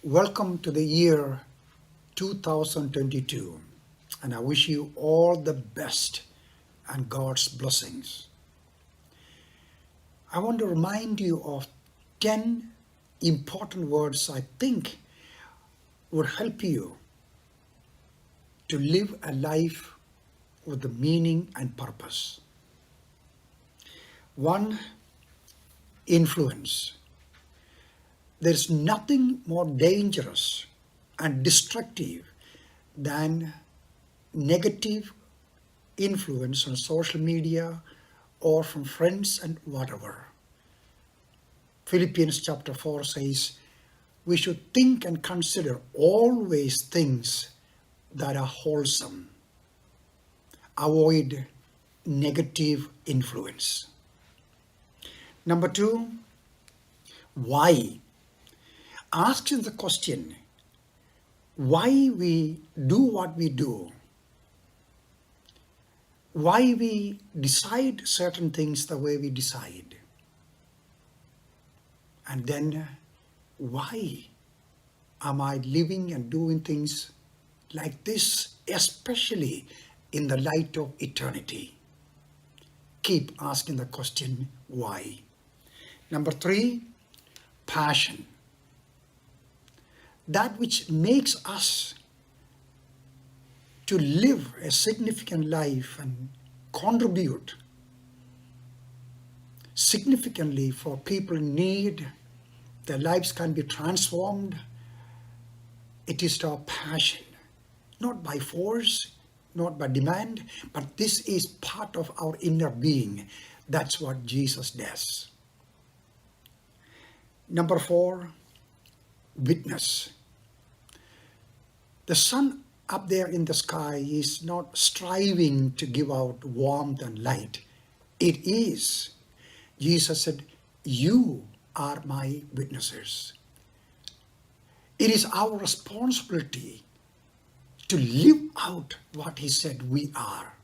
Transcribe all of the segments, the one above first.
Welcome to the year 2022, and I wish you all the best and God's blessings. I want to remind you of 10 important words I think would help you to live a life with the meaning and purpose. 1. Influence. There's nothing more dangerous and destructive than negative influence on social media or from friends and whatever. Philippians chapter 4 says, we should think and consider always things that are wholesome. Avoid negative influence. Number 2, why? Ask the question, why we do what we do, why we decide certain things the way we decide, and then why am I living and doing things like this, especially in the light of eternity? Keep asking the question, why? Number 3, passion. That which makes us to live a significant life and contribute significantly for people in need, their lives can be transformed. It is our passion, not by force, not by demand, but this is part of our inner being. That's what Jesus does. Number 4, witness. The sun up there in the sky is not striving to give out warmth and light. It is. Jesus said, you are my witnesses. It is our responsibility to live out what he said we are.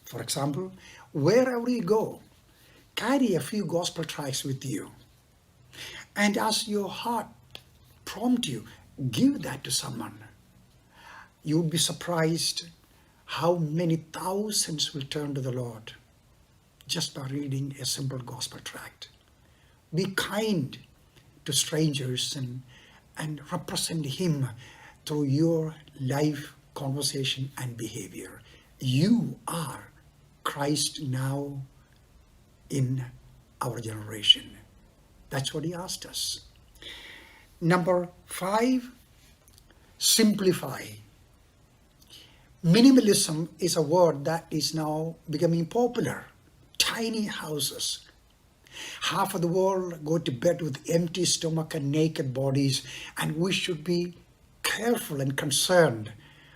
For example, wherever you go, carry a few gospel tracts with you. And as your heart prompts you, give that to someone. You would be surprised how many thousands will turn to the Lord just by reading a simple gospel tract. Be kind to strangers and represent him through your life, conversation, and behavior. You are Christ now in our generation. That's what he asked us. Number 5, simplify. Minimalism is a word that is now becoming popular. Tiny houses. Half of the world go to bed with empty stomach and naked bodies, and we should be careful and concerned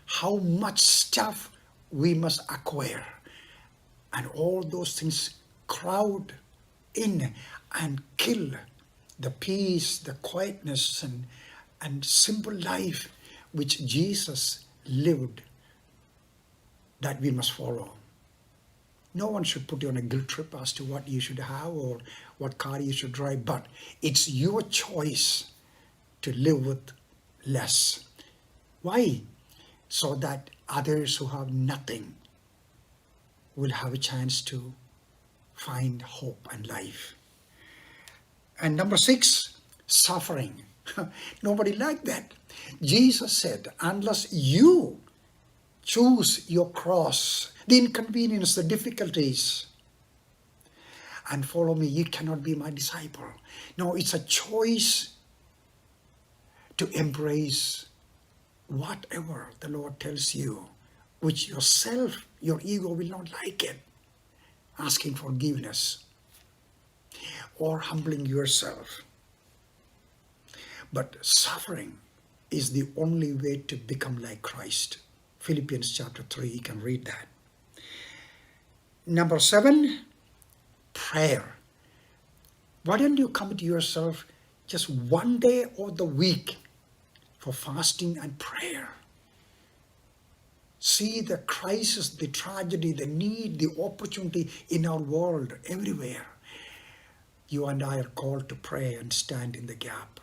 how much stuff we must acquire. And all those things crowd in and kill the peace, the quietness, and simple life which Jesus lived, that we must follow. No one should put you on a guilt trip as to what you should have or what car you should drive, but it's your choice to live with less. Why? So that others who have nothing will have a chance to find hope and life. And number 6, suffering. Nobody liked that. Jesus said, unless you choose your cross, the inconvenience, the difficulties, and follow me, you cannot be my disciple. No, it's a choice to embrace whatever the Lord tells you, which yourself, your ego will not like it. Asking forgiveness or humbling yourself. But suffering is the only way to become like Christ. Philippians chapter 3, you can read that. Number 7, prayer. Why don't you commit yourself just one day of the week for fasting and prayer? See the crisis, the tragedy, the need, the opportunity in our world, everywhere. You and I are called to pray and stand in the gap.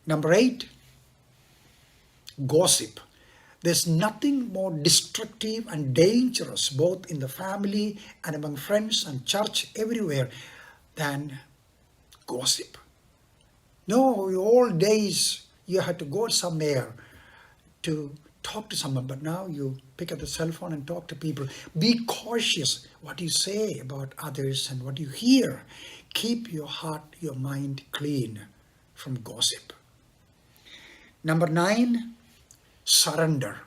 Number 8, gossip. There's nothing more destructive and dangerous, both in the family and among friends and church, everywhere, than gossip. No, old days you had to go somewhere to talk to someone, but now you pick up the cell phone and talk to people. Be cautious what you say about others and what you hear. Keep your heart, your mind clean from gossip. Number 9, surrender.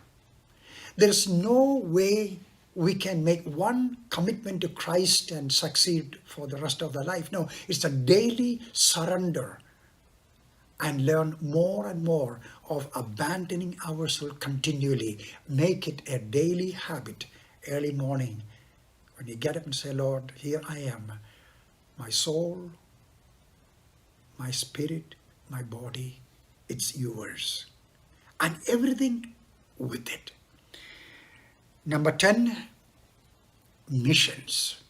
There is no way we can make one commitment to Christ and succeed for the rest of the life. No, it's a daily surrender and learn more and more of abandoning ourselves continually. Make it a daily habit. Early morning, when you get up and say, Lord, here I am, my soul, my spirit, my body, it's yours. And everything with it. Number 10, missions.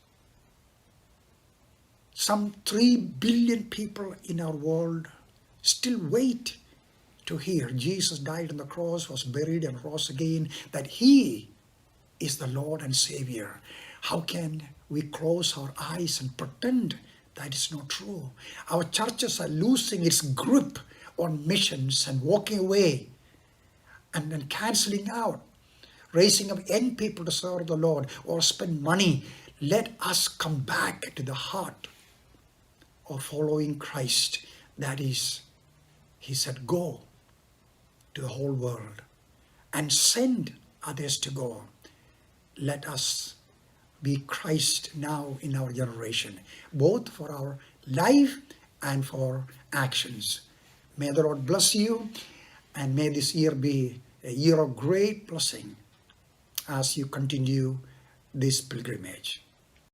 Some 3 billion people in our world still wait to hear Jesus died on the cross, was buried and rose again, that He is the Lord and Savior. How can we close our eyes and pretend that is not true? Our churches are losing its grip on missions and walking away and canceling out, raising up young people to serve the Lord or spend money. Let us come back to the heart of following Christ. That is, He said, go to the whole world and send others to go. Let us be Christ now in our generation, both for our life and for actions. May the Lord bless you, and may this year be a year of great blessing as you continue this pilgrimage.